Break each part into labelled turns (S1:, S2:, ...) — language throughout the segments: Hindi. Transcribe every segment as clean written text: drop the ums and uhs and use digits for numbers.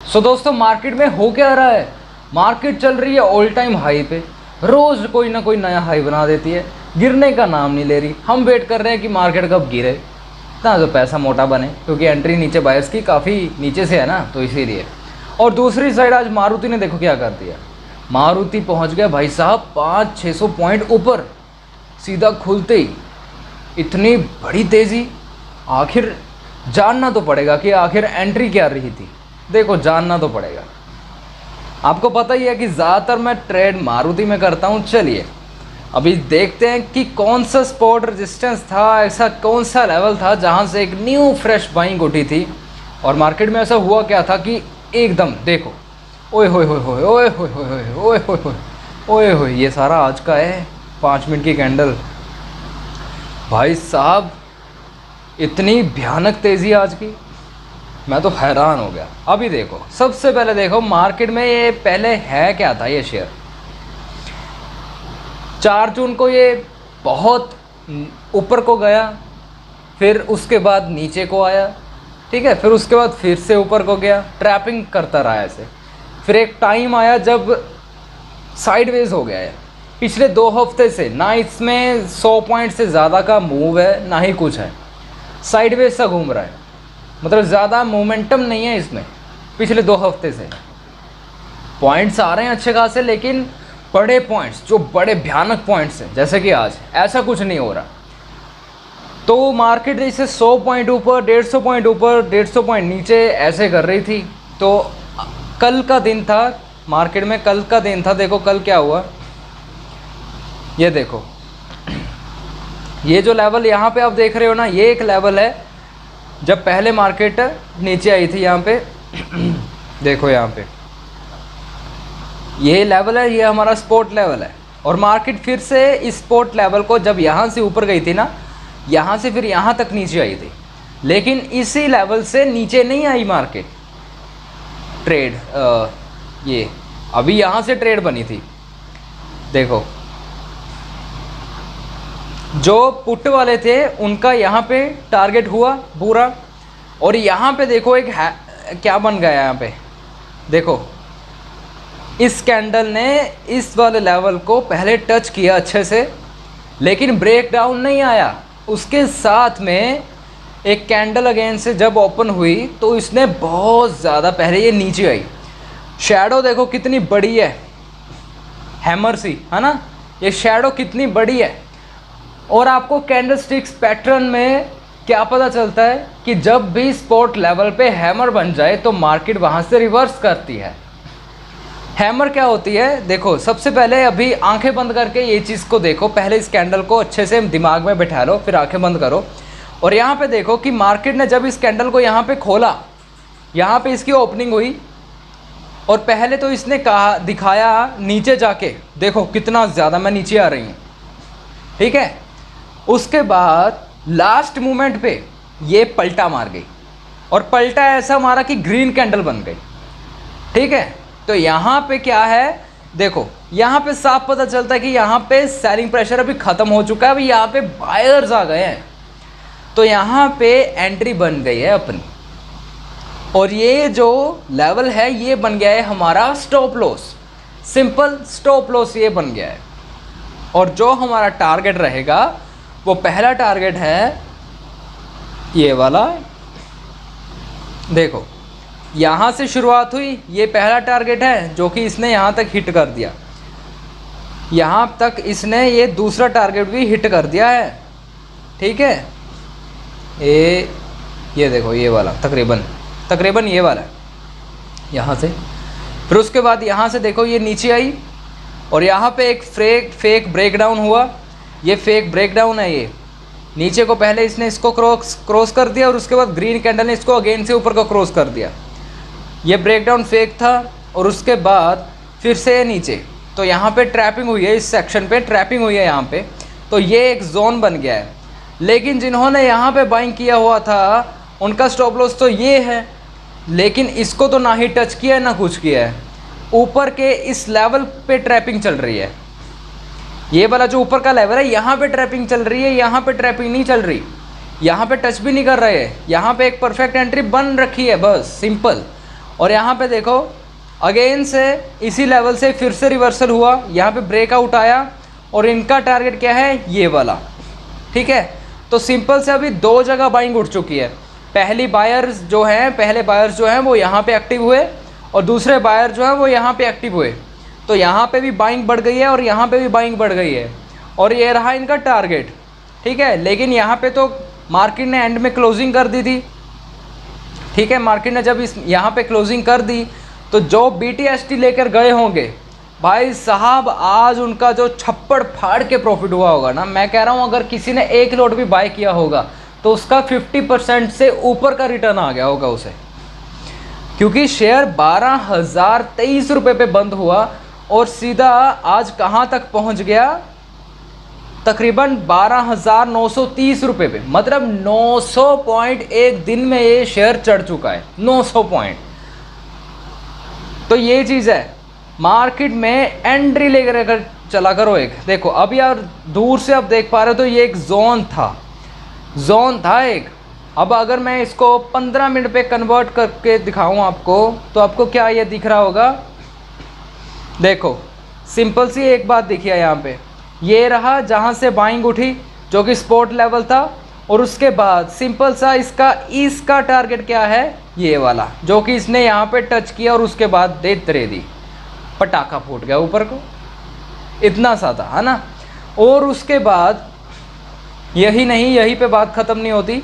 S1: सो दोस्तों मार्केट में हो क्या रहा है। मार्केट चल रही है ऑल टाइम हाई पे, रोज़ कोई ना कोई नया हाई बना देती है, गिरने का नाम नहीं ले रही। हम वेट कर रहे हैं कि मार्केट कब गिरे ना तो पैसा मोटा बने, क्योंकि एंट्री नीचे बायर्स की काफ़ी नीचे से है ना, तो इसीलिए। और दूसरी साइड आज मारुति ने देखो क्या कर दिया। मारुति पहुंच गया भाई साहब 500-600 पॉइंट ऊपर, सीधा खुलते ही इतनी बड़ी तेज़ी। आखिर जानना तो पड़ेगा कि आखिर एंट्री क्या रही थी। देखो जानना तो पड़ेगा। आपको पता ही है कि ज़्यादातर मैं ट्रेड मारुति में करता हूँ। चलिए अभी देखते हैं कि कौन सा सपोर्ट रेजिस्टेंस था, ऐसा कौन सा लेवल था जहाँ से एक न्यू फ्रेश बाइंग उठी थी। और मार्केट में ऐसा हुआ क्या था कि एकदम देखो, ओए होए होए होए ओए होए होए ओए होए होए ओए होए, ये सारा आज का है 5 मिनट की कैंडल। भाई साहब इतनी भयानक तेज़ी आज की, मैं तो हैरान हो गया। अभी देखो, सबसे पहले देखो मार्केट में ये पहले है क्या था। ये शेयर 4 जून को ये बहुत ऊपर को गया, फिर उसके बाद नीचे को आया, ठीक है, फिर उसके बाद फिर से ऊपर को गया, ट्रैपिंग करता रहा ऐसे। फिर एक टाइम आया जब साइडवेज हो गया है। पिछले 2 हफ्ते से ना इसमें 100 पॉइंट से ज़्यादा का मूव है, ना ही कुछ है, साइडवेज सा घूम रहा है। मतलब ज़्यादा मोमेंटम नहीं है इसमें। पिछले 2 हफ्ते से पॉइंट्स आ रहे हैं अच्छे खासे, लेकिन बड़े पॉइंट्स, जो बड़े भयानक पॉइंट्स हैं जैसे कि आज, ऐसा कुछ नहीं हो रहा। तो मार्केट जैसे 100 पॉइंट ऊपर, 150 पॉइंट ऊपर, 150 पॉइंट नीचे ऐसे कर रही थी। तो कल का दिन था मार्केट में, कल का दिन था। देखो कल क्या हुआ, ये देखो, ये जो लेवल यहाँ पे आप देख रहे हो ना, ये एक लेवल है जब पहले मार्केट नीचे आई थी। यहाँ पे देखो, यहाँ पे ये लेवल है, ये हमारा स्पोर्ट लेवल है। और मार्केट फिर से इस स्पोर्ट लेवल को जब यहाँ से ऊपर गई थी ना, यहाँ से फिर यहाँ तक नीचे आई थी, लेकिन इसी लेवल से नीचे नहीं आई मार्केट। ट्रेड ये अभी यहाँ से ट्रेड बनी थी। देखो जो पुट वाले थे उनका यहाँ पे टारगेट हुआ पूरा, और यहाँ पे देखो एक क्या बन गया। यहाँ पे देखो, इस कैंडल ने इस वाले लेवल को पहले टच किया अच्छे से, लेकिन ब्रेक डाउन नहीं आया। उसके साथ में एक कैंडल अगेन से जब ओपन हुई तो इसने बहुत ज़्यादा पहले ये नीचे आई। शैडो देखो कितनी बड़ी है, हैमर सी है ना, ये शैडो कितनी बड़ी है। और आपको कैंडलस्टिक्स पैटर्न में क्या पता चलता है कि जब भी स्पॉट लेवल पे हैमर बन जाए तो मार्केट वहाँ से रिवर्स करती है। हैमर क्या होती है, देखो सबसे पहले अभी आंखें बंद करके ये चीज़ को देखो। पहले इस कैंडल को अच्छे से दिमाग में बैठा लो, फिर आंखें बंद करो और यहाँ पे देखो कि मार्केट ने जब इस कैंडल को यहाँ पे खोला, यहाँ पे इसकी ओपनिंग हुई, और पहले तो इसने कहा दिखाया नीचे जाके, देखो कितना ज़्यादा मैं नीचे आ रही हूँ, ठीक है। उसके बाद लास्ट मोमेंट पे ये पलटा मार गई, और पलटा ऐसा मारा कि ग्रीन कैंडल बन गई, ठीक है। तो यहाँ पे क्या है, देखो यहाँ पे साफ पता चलता है कि यहाँ पे सेलिंग प्रेशर अभी ख़त्म हो चुका है, अभी यहाँ पे बायर्स आ गए हैं। तो यहाँ पे एंट्री बन गई है अपनी, और ये जो लेवल है ये बन गया है हमारा stop loss. Simple stop loss ये बन गया है। और जो हमारा टारगेट रहेगा वो पहला टारगेट है ये वाला। देखो यहाँ से शुरुआत हुई, ये पहला टारगेट है जो कि इसने यहाँ तक हिट कर दिया। यहाँ तक इसने ये दूसरा टारगेट भी हिट कर दिया है, ठीक है। ये देखो ये वाला तकरीबन ये वाला है यहाँ से। फिर उसके बाद यहाँ से देखो ये नीचे आई, और यहाँ पे एक फेक ब्रेकडाउन हुआ। ये फेक ब्रेकडाउन है। ये नीचे को पहले इसने इसको क्रॉस कर दिया, और उसके बाद ग्रीन कैंडल ने इसको अगेन से ऊपर को क्रॉस कर दिया। ये ब्रेकडाउन फेक था, और उसके बाद फिर से नीचे। तो यहाँ पे ट्रैपिंग हुई है, इस सेक्शन पे ट्रैपिंग हुई है यहाँ पे। तो ये एक जोन बन गया है। लेकिन जिन्होंने यहाँ पे बाइंग किया हुआ था उनका स्टॉप लॉस तो ये है, लेकिन इसको तो ना ही टच किया है ना कुछ किया है। ऊपर के इस लेवल पे ट्रैपिंग चल रही है। ये वाला जो ऊपर का लेवल है यहाँ पे ट्रैपिंग चल रही है, यहाँ पे ट्रैपिंग नहीं चल रही। यहाँ पे टच भी नहीं कर रहे हैं, यहाँ पे एक परफेक्ट एंट्री बन रखी है, बस सिंपल। और यहाँ पे देखो अगेन से इसी लेवल से फिर से रिवर्सल हुआ, यहाँ पे ब्रेकआउट आया और इनका टारगेट क्या है, ये वाला। ठीक है, तो सिंपल से अभी दो जगह बाइंग उठ चुकी है। पहले बायर्स जो हैं वो यहाँ पे एक्टिव हुए और दूसरे बायर जो हैं वो यहाँ पे एक्टिव हुए। तो यहाँ पे भी बाइंग बढ़ गई है और यहाँ पे भी बाइंग बढ़ गई है और ये रहा इनका टारगेट। ठीक है, लेकिन यहाँ पे तो मार्केट ने एंड में क्लोजिंग कर दी थी। ठीक है, मार्केट ने जब यहाँ पे क्लोजिंग कर दी तो जो BTST लेकर गए होंगे भाई साहब, आज उनका जो छप्पड़ फाड़ के प्रॉफिट हुआ होगा ना, मैं कह रहा हूँ अगर किसी ने एक लॉट भी बाय किया होगा तो उसका 50% से ऊपर का रिटर्न आ गया होगा उसे, क्योंकि शेयर 12,023 रुपये पे बंद हुआ और सीधा आज कहाँ तक पहुँच गया, तकरीबन 12,930 रुपये पे। मतलब 900 पॉइंट एक दिन में ये शेयर चढ़ चुका है, 900 पॉइंट। तो ये चीज़ है, मार्केट में एंट्री लेकर चला करो एक। देखो अब यार दूर से अब देख पा रहे हो तो ये एक जोन था एक। अब अगर मैं इसको 15 मिनट पे कन्वर्ट करके दिखाऊं आपको तो आपको क्या ये दिख रहा होगा। देखो सिंपल सी एक बात देखिए, यहाँ पे ये रहा जहाँ से बाइंग उठी जो कि स्पॉट लेवल था, और उसके बाद सिंपल सा इसका टारगेट क्या है, ये वाला जो कि इसने यहाँ पे टच किया और उसके बाद दे दी, पटाखा फूट गया ऊपर को, इतना सा था, है ना। और उसके बाद यही नहीं, यहीं पे बात ख़त्म नहीं होती।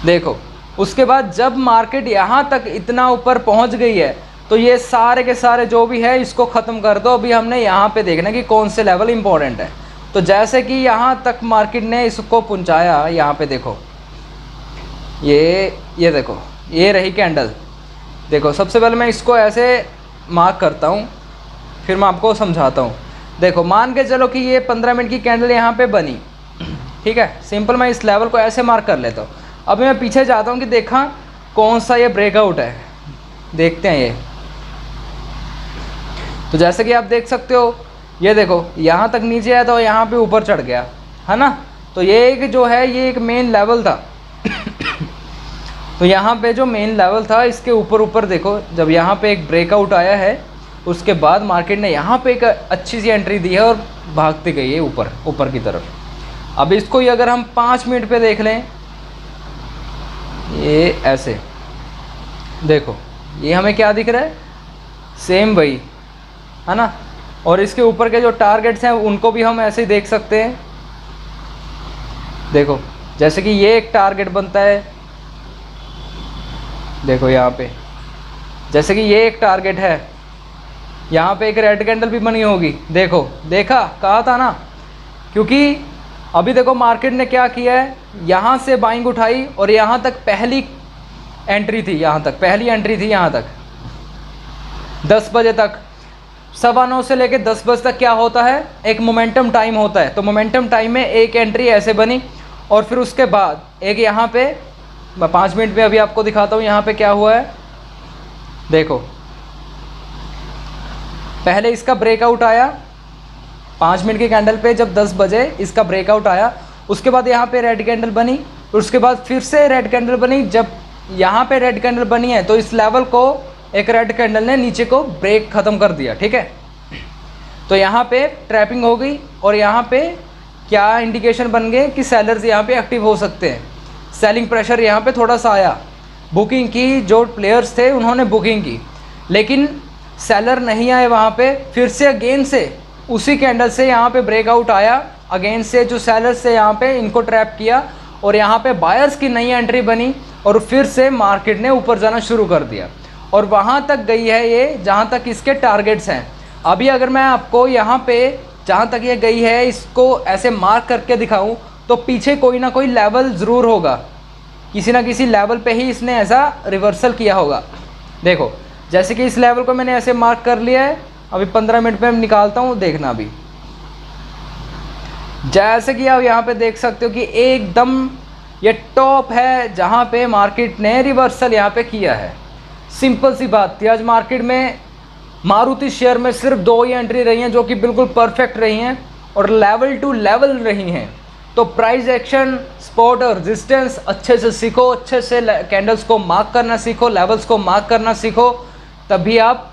S1: देखो उसके बाद जब मार्केट यहाँ तक इतना ऊपर पहुँच गई है तो ये सारे के सारे जो भी है इसको ख़त्म कर दो। अभी हमने यहाँ पे देखना कि कौन से लेवल इंपॉर्टेंट है। तो जैसे कि यहाँ तक मार्केट ने इसको पहुँचाया, यहाँ पे देखो ये देखो ये रही कैंडल। देखो सबसे पहले मैं इसको ऐसे मार्क करता हूँ, फिर मैं आपको समझाता हूँ। देखो मान के चलो कि ये 15 मिनट की कैंडल यहाँ पे बनी, ठीक है। सिंपल मैं इस लेवल को ऐसे मार्क कर लेता हूँ। अब मैं पीछे जाता हूँ कि देखा कौन सा ये ब्रेकआउट है, देखते हैं ये। तो जैसे कि आप देख सकते हो, ये देखो यहाँ तक नीचे आया तो यहाँ पे ऊपर चढ़ गया, है ना। तो ये एक जो है ये एक मेन लेवल था। तो यहाँ पे जो मेन लेवल था इसके ऊपर देखो, जब यहाँ पे एक ब्रेकआउट आया है उसके बाद मार्केट ने यहाँ पे एक अच्छी सी एंट्री दी है और भागती गई है ऊपर की तरफ। अब इसको ही अगर हम 5 मिनट पे देख लें, ये ऐसे देखो, ये हमें क्या दिख रहा है, सेम वही, है ना। और इसके ऊपर के जो टारगेट्स हैं उनको भी हम ऐसे ही देख सकते हैं। देखो जैसे कि ये एक टारगेट बनता है, देखो यहाँ पे जैसे कि ये एक टारगेट है, यहाँ पे एक रेड कैंडल भी बनी होगी। देखो देखा, कहा था ना, क्योंकि अभी देखो मार्केट ने क्या किया है, यहाँ से बाइंग उठाई और यहाँ तक पहली एंट्री थी, यहाँ तक 10 बजे तक, 9:15 से लेकर 10 बजे तक क्या होता है, एक मोमेंटम टाइम होता है। तो मोमेंटम टाइम में एक एंट्री ऐसे बनी और फिर उसके बाद एक यहाँ पे, मैं 5 मिनट में अभी आपको दिखाता हूँ यहाँ पे क्या हुआ है। देखो पहले इसका ब्रेकआउट आया 5 मिनट की कैंडल पे, जब 10 बजे इसका ब्रेकआउट आया, उसके बाद यहाँ पे रेड कैंडल बनी, उसके बाद फिर से रेड कैंडल बनी। जब यहाँ पे रेड कैंडल बनी है तो इस लेवल को एक रेड कैंडल ने नीचे को ब्रेक ख़त्म कर दिया, ठीक है। तो यहाँ पे ट्रैपिंग हो गई और यहाँ पे क्या इंडिकेशन बन गए कि सेलर्स यहाँ पे एक्टिव हो सकते हैं। सेलिंग प्रेशर यहाँ पे थोड़ा सा आया, बुकिंग की, जो प्लेयर्स थे उन्होंने बुकिंग की, लेकिन सेलर नहीं आए वहाँ पे। फिर से अगेन से उसी कैंडल से यहाँ पे ब्रेकआउट आया, अगेन से जो सेलर्स थे यहाँ पे इनको ट्रैप किया और यहाँ पे बायर्स की नई एंट्री बनी और फिर से मार्केट ने ऊपर जाना शुरू कर दिया और वहाँ तक गई है ये जहाँ तक इसके टारगेट्स हैं। अभी अगर मैं आपको यहाँ पे जहाँ तक ये गई है इसको ऐसे मार्क करके दिखाऊं तो पीछे कोई ना कोई लेवल ज़रूर होगा, किसी ना किसी लेवल पे ही इसने ऐसा रिवर्सल किया होगा। देखो जैसे कि इस लेवल को मैंने ऐसे मार्क कर लिया है, अभी 15 मिनट में निकालता हूँ, देखना अभी। जैसे कि आप यहाँ पे देख सकते हो कि एकदम ये टॉप है जहाँ पे मार्केट ने रिवर्सल यहाँ पे किया है। सिंपल सी बात थी, आज मार्केट में मारुति शेयर में सिर्फ 2 ही एंट्री रही हैं जो कि बिल्कुल परफेक्ट रही हैं और लेवल टू लेवल रही हैं। तो प्राइस एक्शन, सपोर्ट और रेजिस्टेंस अच्छे से सीखो, अच्छे से कैंडल्स को मार्क करना सीखो, लेवल्स को मार्क करना सीखो, तभी आप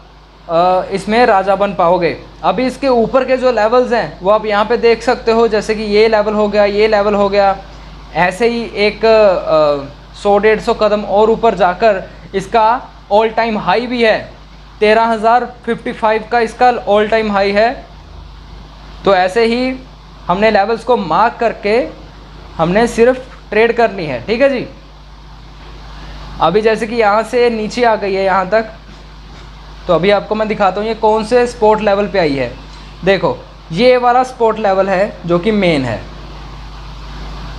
S1: इसमें राजा बन पाओगे। अभी इसके ऊपर के जो लेवल्स हैं वो आप यहाँ पे देख सकते हो, जैसे कि ये लेवल हो गया, ये लेवल हो गया, ऐसे ही एक 100-150 कदम और ऊपर जाकर इसका ऑल टाइम हाई भी है, 13,055 का इसका ऑल टाइम हाई है। तो ऐसे ही हमने लेवल्स को मार्क करके हमने सिर्फ ट्रेड करनी है, ठीक है जी। अभी जैसे कि यहाँ से नीचे आ गई है यहाँ तक, तो अभी आपको मैं दिखाता हूँ ये कौन से सपोर्ट लेवल पे आई है। देखो ये वाला सपोर्ट लेवल है जो कि मेन है,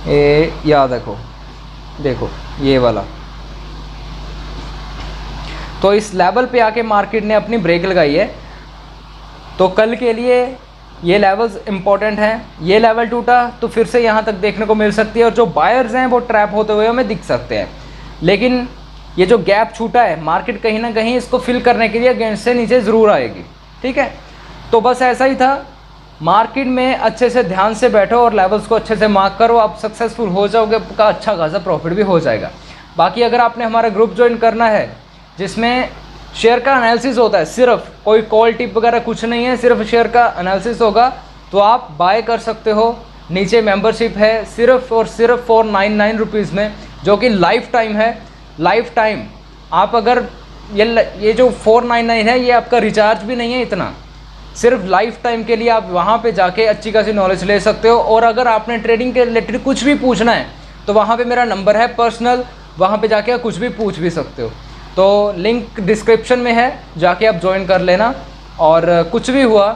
S1: ये याद रखो, देखो ये वाला। तो इस लेवल पे आके मार्केट ने अपनी ब्रेक लगाई है। तो कल के लिए ये लेवल्स इंपॉर्टेंट हैं। ये लेवल टूटा तो फिर से यहाँ तक देखने को मिल सकती है, और जो बायर्स हैं वो ट्रैप होते हुए हमें दिख सकते हैं। लेकिन ये जो गैप छूटा है, मार्केट कहीं ना कहीं इसको फिल करने के लिए अगेंस्ट से नीचे ज़रूर आएगी, ठीक है। तो बस ऐसा ही था, मार्केट में अच्छे से ध्यान से बैठो और लेवल्स को अच्छे से मार्क करो, आप सक्सेसफुल हो जाओगे, आपका अच्छा खासा प्रॉफिट भी हो जाएगा। बाकी अगर आपने हमारा ग्रुप ज्वाइन करना है जिसमें शेयर का एनालिसिस होता है, सिर्फ कोई कॉल टिप वगैरह कुछ नहीं है, सिर्फ शेयर का एनालिसिस होगा, तो आप बाय कर सकते हो। नीचे मेंबरशिप है सिर्फ और सिर्फ 499 रुपीज़ में, जो कि लाइफ टाइम है। लाइफ टाइम आप अगर ये जो 499 है, ये आपका रिचार्ज भी नहीं है इतना, सिर्फ लाइफ टाइम के लिए आप वहाँ पे जाके अच्छी खासी नॉलेज ले सकते हो। और अगर आपने ट्रेडिंग के रिलेटेड कुछ भी पूछना है तो वहाँ पे मेरा नंबर है पर्सनल, वहाँ पे जाके कुछ भी पूछ भी सकते हो। तो लिंक डिस्क्रिप्शन में है, जाके आप ज्वाइन कर लेना, और कुछ भी हुआ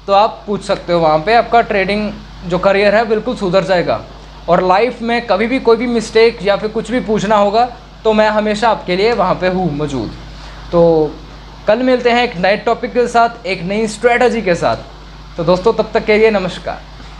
S1: तो आप पूछ सकते हो वहाँ पे। आपका ट्रेडिंग जो करियर है बिल्कुल सुधर जाएगा। और लाइफ में कभी भी कोई भी मिस्टेक या फिर कुछ भी पूछना होगा तो मैं हमेशा आपके लिए वहाँ पे हूँ मौजूद। तो कल मिलते हैं एक नए टॉपिक के साथ, एक नई स्ट्रेटजी के साथ। तो दोस्तों तब तक के लिए नमस्कार।